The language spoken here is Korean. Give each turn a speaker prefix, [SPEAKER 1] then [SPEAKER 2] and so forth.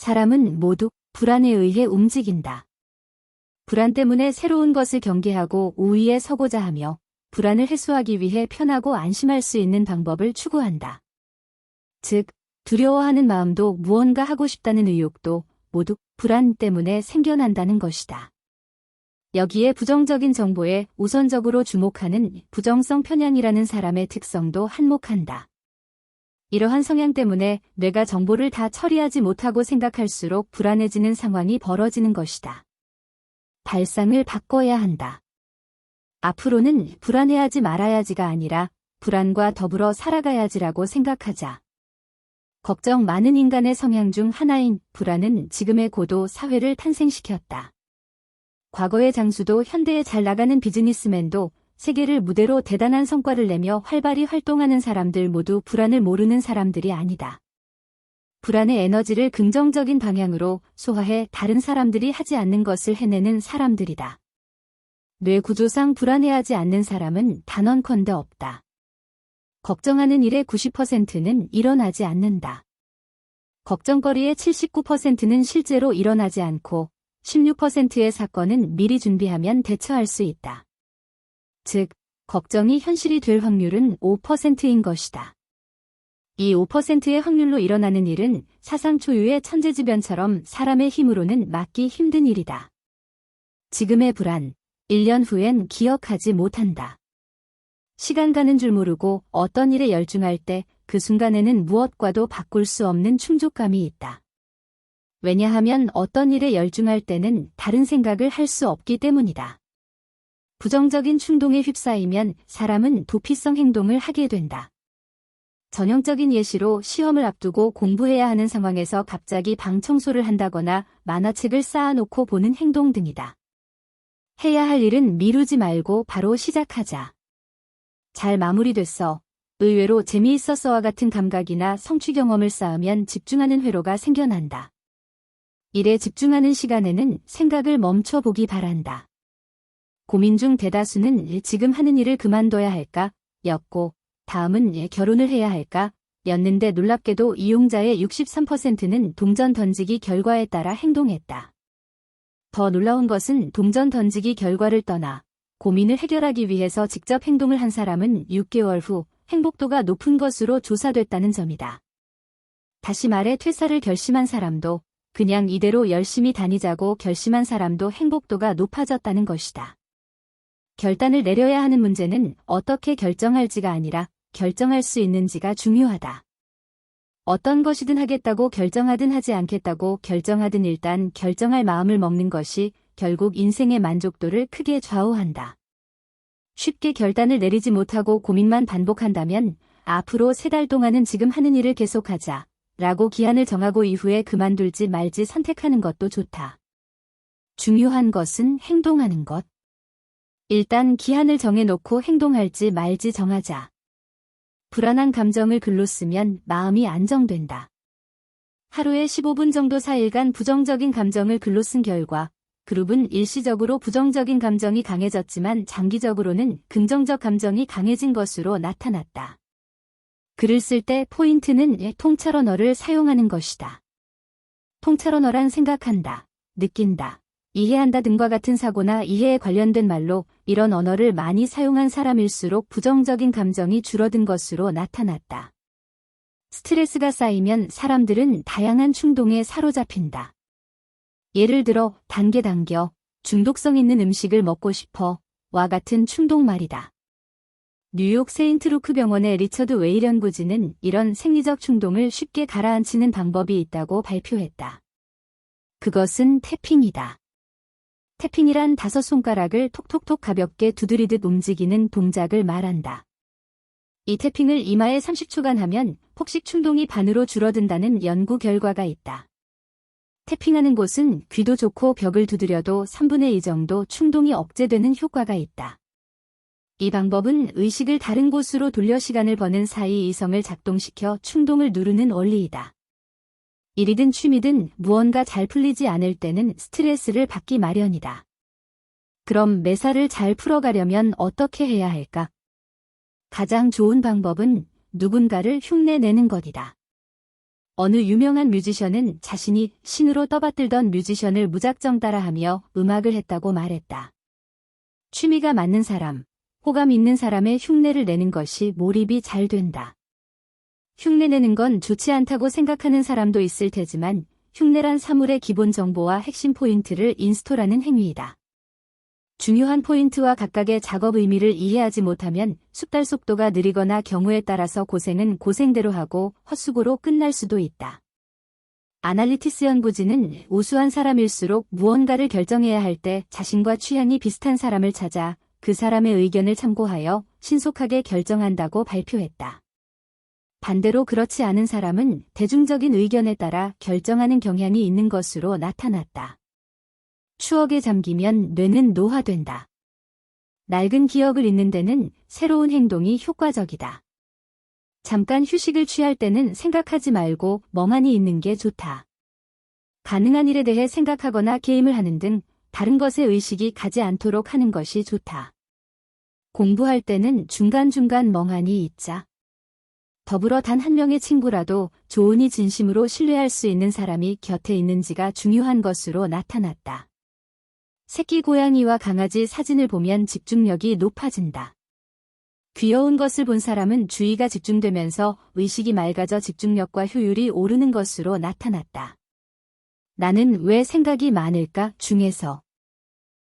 [SPEAKER 1] 사람은 모두 불안에 의해 움직인다. 불안 때문에 새로운 것을 경계하고 우위에 서고자 하며 불안을 해소하기 위해 편하고 안심할 수 있는 방법을 추구한다. 즉, 두려워하는 마음도 무언가 하고 싶다는 의욕도 모두 불안 때문에 생겨난다는 것이다. 여기에 부정적인 정보에 우선적으로 주목하는 부정성 편향이라는 사람의 특성도 한몫한다. 이러한 성향 때문에 뇌가 정보를 다 처리하지 못하고 생각할수록 불안해지는 상황이 벌어지는 것이다. 발상을 바꿔야 한다. 앞으로는 불안해하지 말아야지가 아니라 불안과 더불어 살아가야지라고 생각하자. 걱정 많은 인간의 성향 중 하나인 불안은 지금의 고도 사회를 탄생시켰다. 과거의 장수도 현대에 잘 나가는 비즈니스맨도 세계를 무대로 대단한 성과를 내며 활발히 활동하는 사람들 모두 불안을 모르는 사람들이 아니다. 불안의 에너지를 긍정적인 방향으로 소화해 다른 사람들이 하지 않는 것을 해내는 사람들이다. 뇌 구조상 불안해하지 않는 사람은 단언컨대 없다. 걱정하는 일의 90%는 일어나지 않는다. 걱정거리의 79%는 실제로 일어나지 않고 16%의 사건은 미리 준비하면 대처할 수 있다. 즉, 걱정이 현실이 될 확률은 5%인 것이다. 이 5%의 확률로 일어나는 일은 사상 초유의 천재지변처럼 사람의 힘으로는 막기 힘든 일이다. 지금의 불안, 1년 후엔 기억하지 못한다. 시간 가는 줄 모르고 어떤 일에 열중할 때 그 순간에는 무엇과도 바꿀 수 없는 충족감이 있다. 왜냐하면 어떤 일에 열중할 때는 다른 생각을 할 수 없기 때문이다. 부정적인 충동에 휩싸이면 사람은 도피성 행동을 하게 된다. 전형적인 예시로 시험을 앞두고 공부해야 하는 상황에서 갑자기 방 청소를 한다거나 만화책을 쌓아놓고 보는 행동 등이다. 해야 할 일은 미루지 말고 바로 시작하자. 잘 마무리됐어. 의외로 재미있었어와 같은 감각이나 성취 경험을 쌓으면 집중하는 회로가 생겨난다. 일에 집중하는 시간에는 생각을 멈춰보기 바란다. 고민 중 대다수는 지금 하는 일을 그만둬야 할까? 였고, 다음은 결혼을 해야 할까? 였는데 놀랍게도 이용자의 63%는 동전 던지기 결과에 따라 행동했다. 더 놀라운 것은 동전 던지기 결과를 떠나 고민을 해결하기 위해서 직접 행동을 한 사람은 6개월 후 행복도가 높은 것으로 조사됐다는 점이다. 다시 말해 퇴사를 결심한 사람도 그냥 이대로 열심히 다니자고 결심한 사람도 행복도가 높아졌다는 것이다. 결단을 내려야 하는 문제는 어떻게 결정할지가 아니라 결정할 수 있는지가 중요하다. 어떤 것이든 하겠다고 결정하든 하지 않겠다고 결정하든 일단 결정할 마음을 먹는 것이 결국 인생의 만족도를 크게 좌우한다. 쉽게 결단을 내리지 못하고 고민만 반복한다면 앞으로 3달 동안은 지금 하는 일을 계속하자 라고 기한을 정하고 이후에 그만둘지 말지 선택하는 것도 좋다. 중요한 것은 행동하는 것. 일단 기한을 정해놓고 행동할지 말지 정하자. 불안한 감정을 글로 쓰면 마음이 안정된다. 하루에 15분 정도 4일간 부정적인 감정을 글로 쓴 결과 그룹은 일시적으로 부정적인 감정이 강해졌지만 장기적으로는 긍정적 감정이 강해진 것으로 나타났다. 글을 쓸 때 포인트는 통찰 언어를 사용하는 것이다. 통찰 언어란 생각한다, 느낀다, 이해한다 등과 같은 사고나 이해에 관련된 말로 이런 언어를 많이 사용한 사람일수록 부정적인 감정이 줄어든 것으로 나타났다. 스트레스가 쌓이면 사람들은 다양한 충동에 사로잡힌다. 예를 들어 당겨, 중독성 있는 음식을 먹고 싶어 와 같은 충동 말이다. 뉴욕 세인트루크 병원의 리처드 웨일 연구진은 이런 생리적 충동을 쉽게 가라앉히는 방법이 있다고 발표했다. 그것은 태핑이다. 태핑이란 5손가락을 톡톡톡 가볍게 두드리듯 움직이는 동작을 말한다. 이 태핑을 이마에 30초간 하면 폭식 충동이 반으로 줄어든다는 연구 결과가 있다. 태핑하는 곳은 귀도 좋고 벽을 두드려도 3분의 2 정도 충동이 억제되는 효과가 있다. 이 방법은 의식을 다른 곳으로 돌려 시간을 버는 사이 이성을 작동시켜 충동을 누르는 원리이다. 일이든 취미든 무언가 잘 풀리지 않을 때는 스트레스를 받기 마련이다. 그럼 매사를 잘 풀어가려면 어떻게 해야 할까? 가장 좋은 방법은 누군가를 흉내내는 것이다. 어느 유명한 뮤지션은 자신이 신으로 떠받들던 뮤지션을 무작정 따라하며 음악을 했다고 말했다. 취미가 맞는 사람, 호감 있는 사람의 흉내를 내는 것이 몰입이 잘 된다. 흉내내는 건 좋지 않다고 생각하는 사람도 있을 테지만 흉내란 사물의 기본 정보와 핵심 포인트를 인스톨하는 행위이다. 중요한 포인트와 각각의 작업 의미를 이해하지 못하면 숙달 속도가 느리거나 경우에 따라서 고생은 고생대로 하고 헛수고로 끝날 수도 있다. 아날리티스 연구진은 우수한 사람일수록 무언가를 결정해야 할 때 자신과 취향이 비슷한 사람을 찾아 그 사람의 의견을 참고하여 신속하게 결정한다고 발표했다. 반대로 그렇지 않은 사람은 대중적인 의견에 따라 결정하는 경향이 있는 것으로 나타났다. 추억에 잠기면 뇌는 노화된다. 낡은 기억을 잊는 데는 새로운 행동이 효과적이다. 잠깐 휴식을 취할 때는 생각하지 말고 멍하니 있는 게 좋다. 가능한 일에 대해 생각하거나 게임을 하는 등 다른 것에 의식이 가지 않도록 하는 것이 좋다. 공부할 때는 중간중간 멍하니 있자. 더불어 단 한 명의 친구라도 좋으니 진심으로 신뢰할 수 있는 사람이 곁에 있는지가 중요한 것으로 나타났다. 새끼 고양이와 강아지 사진을 보면 집중력이 높아진다. 귀여운 것을 본 사람은 주의가 집중되면서 의식이 맑아져 집중력과 효율이 오르는 것으로 나타났다. 나는 왜 생각이 많을까 중에서